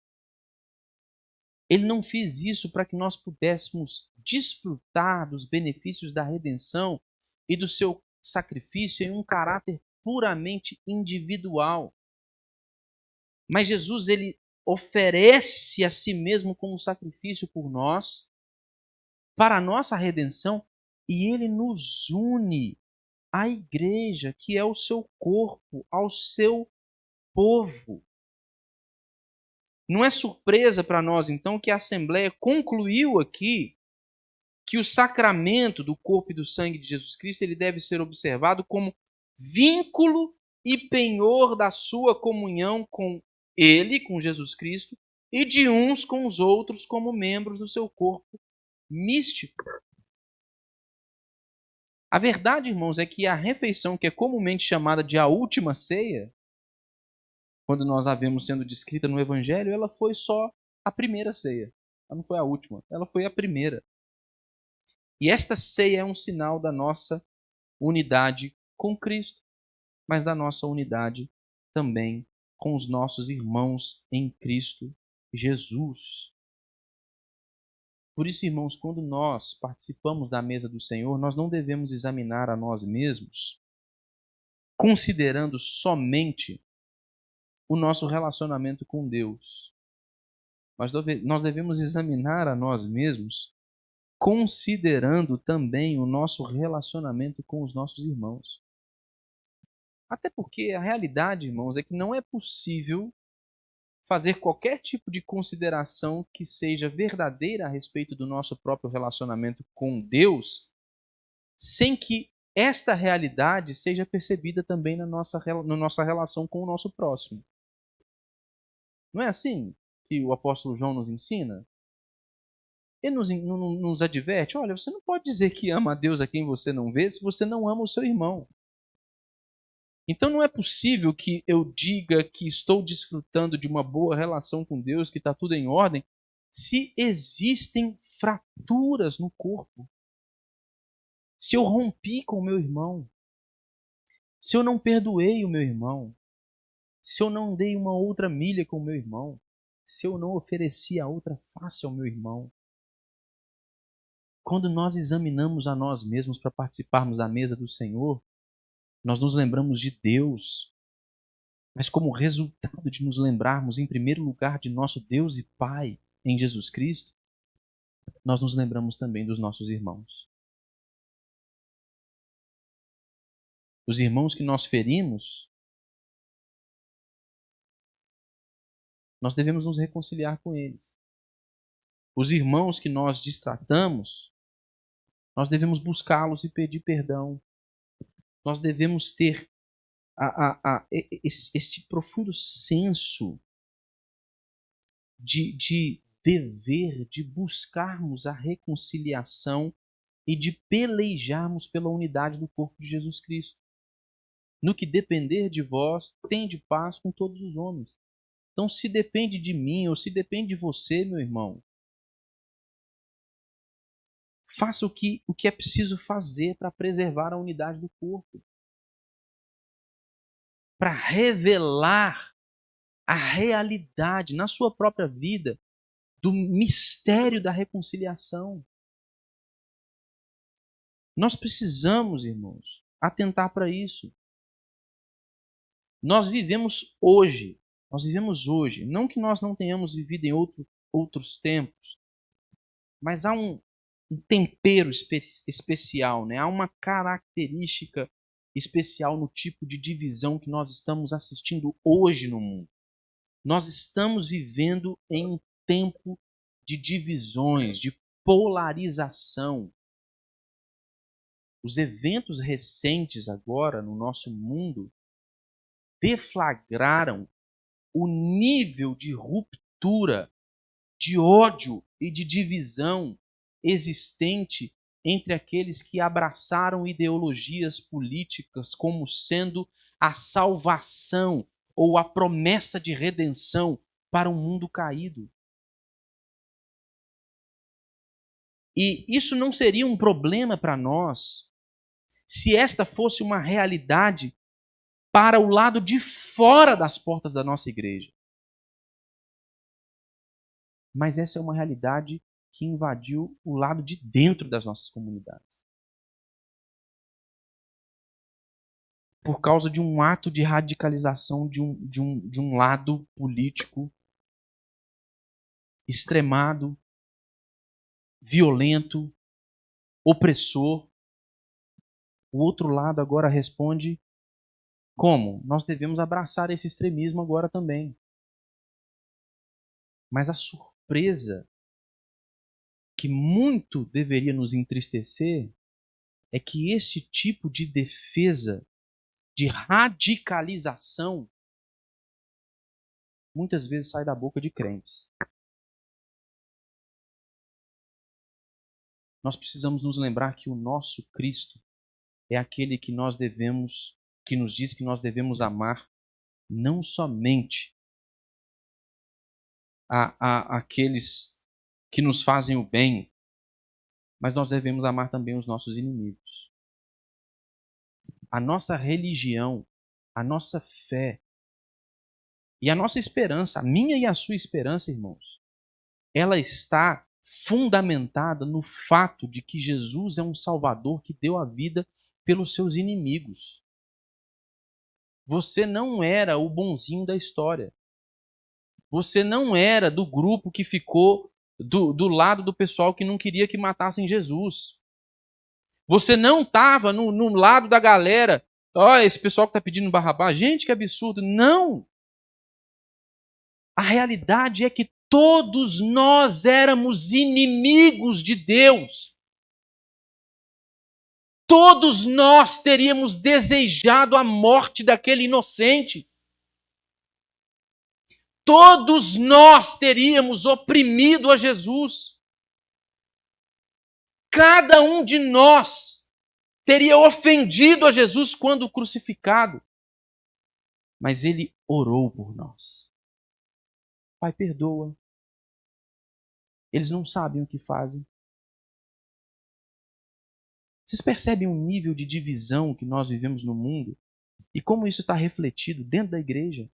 ele não fez isso para que nós pudéssemos desfrutar dos benefícios da redenção e do seu sacrifício em um caráter puramente individual. Mas Jesus, ele oferece a si mesmo como sacrifício por nós, para a nossa redenção, e ele nos une à igreja, que é o seu corpo, ao seu povo. Não é surpresa para nós, então, que a Assembleia concluiu aqui que o sacramento do corpo e do sangue de Jesus Cristo ele deve ser observado como vínculo e penhor da sua comunhão com Ele, com Jesus Cristo, e de uns com os outros como membros do seu corpo místico. A verdade, irmãos, é que a refeição que é comumente chamada de a última ceia, quando nós a vemos sendo descrita no Evangelho, ela foi só a primeira ceia. Ela não foi a última, ela foi a primeira. E esta ceia é um sinal da nossa unidade com Cristo, mas da nossa unidade também com os nossos irmãos em Cristo Jesus. Por isso, irmãos, quando nós participamos da mesa do Senhor, nós não devemos examinar a nós mesmos considerando somente o nosso relacionamento com Deus. Mas nós devemos examinar a nós mesmos considerando também o nosso relacionamento com os nossos irmãos. Até porque a realidade, irmãos, é que não é possível fazer qualquer tipo de consideração que seja verdadeira a respeito do nosso próprio relacionamento com Deus, sem que esta realidade seja percebida também na nossa relação com o nosso próximo. Não é assim que o apóstolo João nos ensina? Ele nos adverte, olha, você não pode dizer que ama a Deus a quem você não vê se você não ama o seu irmão. Então não é possível que eu diga que estou desfrutando de uma boa relação com Deus, que está tudo em ordem, se existem fraturas no corpo. Se eu rompi com o meu irmão, se eu não perdoei o meu irmão, se eu não dei uma outra milha com o meu irmão, se eu não ofereci a outra face ao meu irmão. Quando nós examinamos a nós mesmos para participarmos da mesa do Senhor, nós nos lembramos de Deus, mas como resultado de nos lembrarmos, em primeiro lugar, de nosso Deus e Pai em Jesus Cristo, nós nos lembramos também dos nossos irmãos. Os irmãos que nós ferimos, nós devemos nos reconciliar com eles. Os irmãos que nós destratamos, nós devemos buscá-los e pedir perdão. Nós devemos ter este profundo senso de dever, de buscarmos a reconciliação e de pelejarmos pela unidade do corpo de Jesus Cristo. No que depender de vós, tende paz com todos os homens. Então, se depende de mim ou se depende de você, meu irmão, faça o que é preciso fazer para preservar a unidade do corpo. Para revelar a realidade na sua própria vida do mistério da reconciliação. Nós precisamos, irmãos, atentar para isso. Nós vivemos hoje, não que nós não tenhamos vivido em outros tempos, mas há um tempero especial, né? Há uma característica especial no tipo de divisão que nós estamos assistindo hoje no mundo. Nós estamos vivendo em um tempo de divisões, de polarização. Os eventos recentes agora no nosso mundo deflagraram o nível de ruptura, de ódio e de divisão existente entre aqueles que abraçaram ideologias políticas como sendo a salvação ou a promessa de redenção para um mundo caído. E isso não seria um problema para nós se esta fosse uma realidade para o lado de fora das portas da nossa igreja. Mas essa é uma realidade que invadiu o lado de dentro das nossas comunidades. Por causa de um ato de radicalização de um lado político extremado, violento, opressor. O outro lado agora responde como? Nós devemos abraçar esse extremismo agora também. Mas a surpresa que muito deveria nos entristecer é que esse tipo de defesa de radicalização, muitas vezes sai da boca de crentes. Nós precisamos nos lembrar que o nosso Cristo é aquele que nós devemos, que nos diz que nós devemos amar não somente aqueles que nos fazem o bem, mas nós devemos amar também os nossos inimigos. A nossa religião, a nossa fé e a nossa esperança, a minha e a sua esperança, irmãos, ela está fundamentada no fato de que Jesus é um Salvador que deu a vida pelos seus inimigos. Você não era o bonzinho da história. Você não era do grupo que ficou do lado do pessoal que não queria que matassem Jesus. Você não estava no lado da galera. Olha, esse pessoal que está pedindo Barrabás, gente, que absurdo. Não! A realidade é que todos nós éramos inimigos de Deus. Todos nós teríamos desejado a morte daquele inocente. Todos nós teríamos oprimido a Jesus. Cada um de nós teria ofendido a Jesus quando crucificado. Mas ele orou por nós. Pai, perdoa. Eles não sabem o que fazem. Vocês percebem o nível de divisão que nós vivemos no mundo? E como isso está refletido dentro da igreja?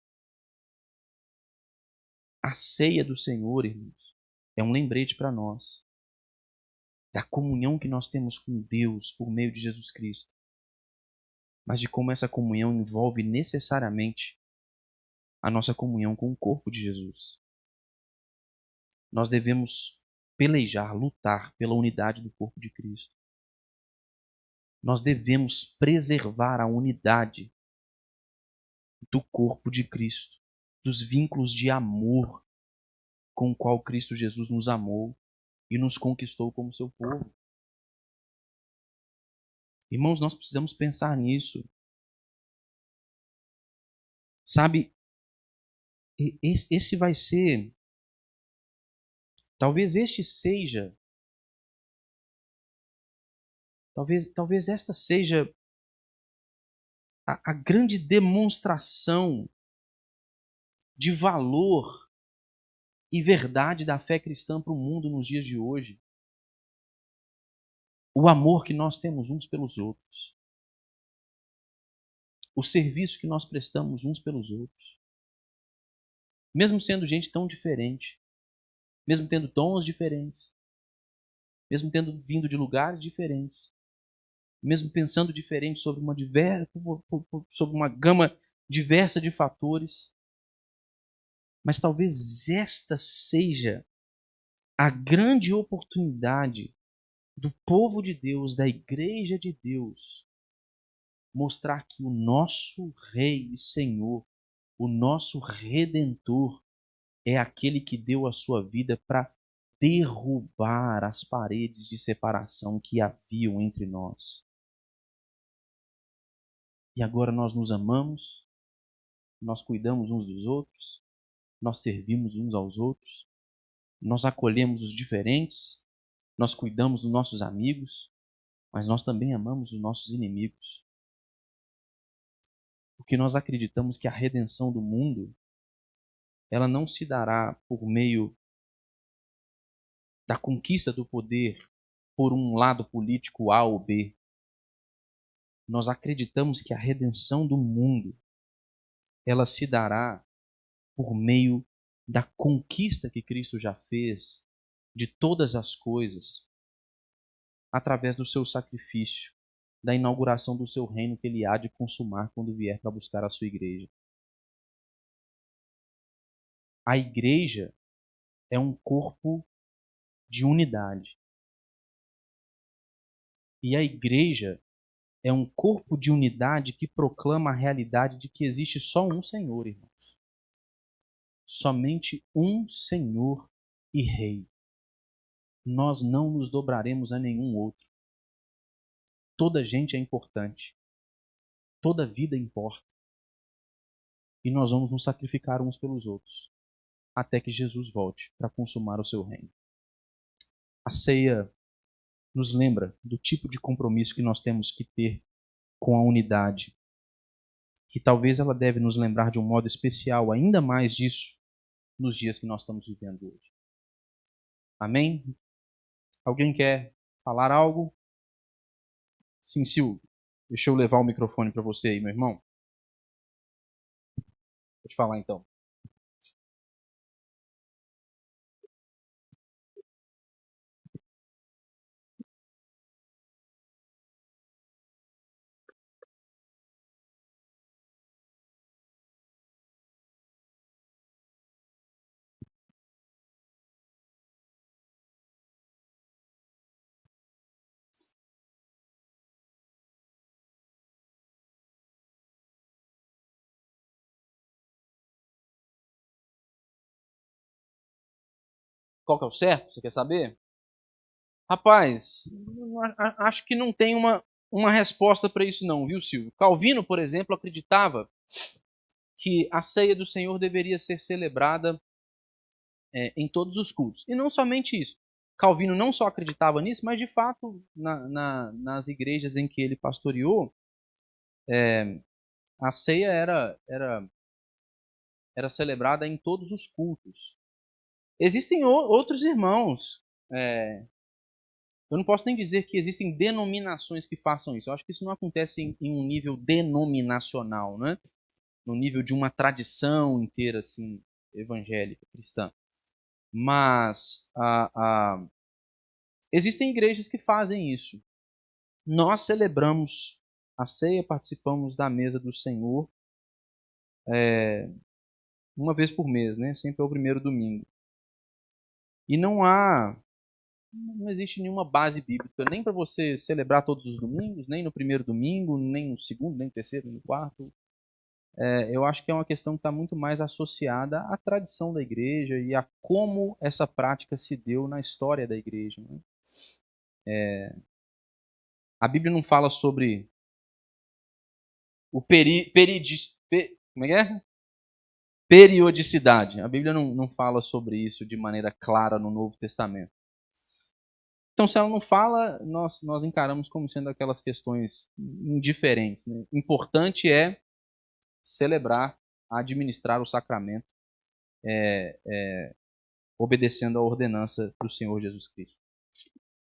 A ceia do Senhor, irmãos, é um lembrete para nós da comunhão que nós temos com Deus por meio de Jesus Cristo, mas de como essa comunhão envolve necessariamente a nossa comunhão com o corpo de Jesus. Nós devemos pelejar, lutar pela unidade do corpo de Cristo. Nós devemos preservar a unidade do corpo de Cristo, dos vínculos de amor com o qual Cristo Jesus nos amou e nos conquistou como seu povo. Irmãos, nós precisamos pensar nisso. Sabe, esse vai ser, talvez este seja, talvez esta seja a grande demonstração de valor e verdade da fé cristã para o mundo nos dias de hoje. O amor que nós temos uns pelos outros. O serviço que nós prestamos uns pelos outros. Mesmo sendo gente tão diferente, mesmo tendo tons diferentes, mesmo tendo vindo de lugares diferentes, mesmo pensando diferente sobre uma gama diversa de fatores. Mas talvez esta seja a grande oportunidade do povo de Deus, da igreja de Deus, mostrar que o nosso Rei e Senhor, o nosso Redentor, é aquele que deu a sua vida para derrubar as paredes de separação que haviam entre nós. E agora nós nos amamos, nós cuidamos uns dos outros, nós servimos uns aos outros, nós acolhemos os diferentes, nós cuidamos dos nossos amigos, mas nós também amamos os nossos inimigos. Porque nós acreditamos que a redenção do mundo, ela não se dará por meio da conquista do poder por um lado político A ou B. Nós acreditamos que a redenção do mundo, ela se dará por meio da conquista que Cristo já fez de todas as coisas, através do seu sacrifício, da inauguração do seu reino que ele há de consumar quando vier para buscar a sua igreja. A igreja é um corpo de unidade. E a igreja é um corpo de unidade que proclama a realidade de que existe só um Senhor, irmãos. Somente um Senhor e Rei. Nós não nos dobraremos a nenhum outro. Toda gente é importante. Toda vida importa. E nós vamos nos sacrificar uns pelos outros, até que Jesus volte para consumar o seu reino. A ceia nos lembra do tipo de compromisso que nós temos que ter com a unidade. E talvez ela deve nos lembrar de um modo especial ainda mais disso nos dias que nós estamos vivendo hoje. Amém? Alguém quer falar algo? Sim, Silvio. Deixa eu levar o microfone para você aí, meu irmão. Pode falar então. Qual que é o certo? Você quer saber? Rapaz, acho que não tem uma resposta para isso não, viu, Silvio? Calvino, por exemplo, acreditava que a ceia do Senhor deveria ser celebrada em todos os cultos. E não somente isso. Calvino não só acreditava nisso, mas de fato, nas igrejas em que ele pastoreou, a ceia era celebrada em todos os cultos. Existem outros irmãos. Eu não posso nem dizer que existem denominações que façam isso. Eu acho que isso não acontece em um nível denominacional, né? No nível de uma tradição inteira assim, evangélica, cristã. Mas existem igrejas que fazem isso. Nós celebramos a ceia, participamos da mesa do Senhor uma vez por mês, né? Sempre é o primeiro domingo. E não existe nenhuma base bíblica nem para você celebrar todos os domingos, nem no primeiro domingo, nem no segundo, nem no terceiro, nem no quarto. Eu acho que é uma questão que está muito mais associada à tradição da igreja e a como essa prática se deu na história da igreja. Né? A Bíblia não fala sobre o como é que é? Periodicidade. A Bíblia não fala sobre isso de maneira clara no Novo Testamento. Então, se ela não fala, nós encaramos como sendo aquelas questões indiferentes. Né? Importante é celebrar, administrar o sacramento, obedecendo à ordenança do Senhor Jesus Cristo.